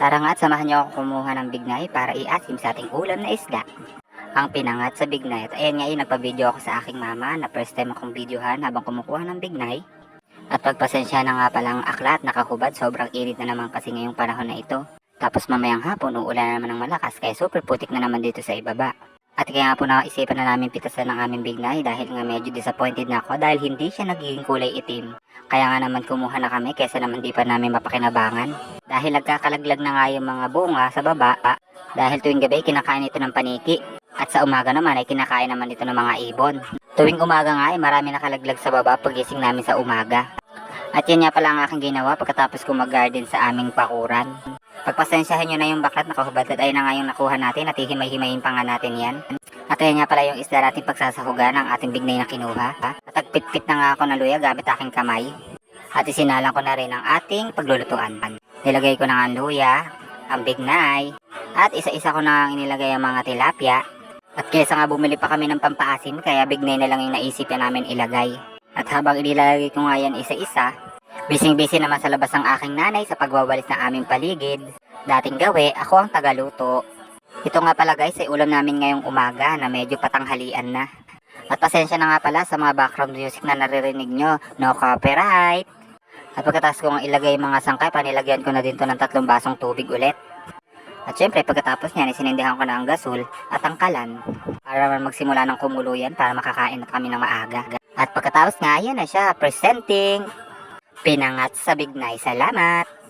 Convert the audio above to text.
Tara nga at samahan niyo ako kumuha ng bignay para iasim sa ating ulam na isda. Ang pinangat sa bignay. At ayan nga yun, nagpa-video ako sa aking mama na first time akong videohan habang kumukuha ng bignay. At pagpasensya na nga palang aklat, nakahubad, sobrang init na naman kasi ngayong panahon na ito. Tapos mamayang hapon, uulan na naman ng malakas kaya super putik na naman dito sa ibaba. At kaya nga po naisipan na namin pitasan ng aming bignay dahil nga medyo disappointed na ako dahil hindi siya nagiging kulay itim. Kaya nga naman kumuha na kami kaysa naman di pa namin mapakinabangan. Dahil nagkakalaglag na nga yung mga bunga sa baba dahil tuwing gabi kinakain ito ng paniki. At sa umaga naman ay kinakain naman ito ng mga ibon. Tuwing umaga nga ay marami nakalaglag sa baba pagising namin sa umaga. At yan nga pala ang aking ginawa pagkatapos ko mag-garden sa aming bakuran. Pagpasensyahan nyo na yung baklat nakahubad at ayun na nga yung nakuha natin at hihimay-himayin pa nga natin yan. At ayun nga pala yung isda natin pagsasahugan ng ating bignay na kinuha. At nagpit-pit na nga ako ng luya gamit aking kamay. At isinalang ko na rin ang ating paglulutuan. Nilagay ko na nga ang luya, ang bignay, at isa-isa ko na inilagay ang mga tilapia. At kaysa nga bumili pa kami ng pampaasim kaya bignay na lang yung naisip na namin ilagay. At habang inilalagay ko nga yan isa-isa, bising-busy naman sa labas ang aking nanay sa pagwawalis ng aming paligid. Dating gawi, ako ang tagaluto. Ito nga pala guys ay ulam namin ngayong umaga na medyo patanghalian na. At pasensya na nga pala sa mga background music na naririnig nyo, no copyright. At pagkatapos kong ilagay mga sangkay, panilagyan ko na din to ng 3 basong tubig ulit. At syempre pagkatapos niyan, sinindihan ko na ang gasol at ang kalan para magsimula ng kumuluyan para makakain na kami ng maaga. At pagkatapos nga, ayan na siya, presenting pinangat sa bignay. Salamat!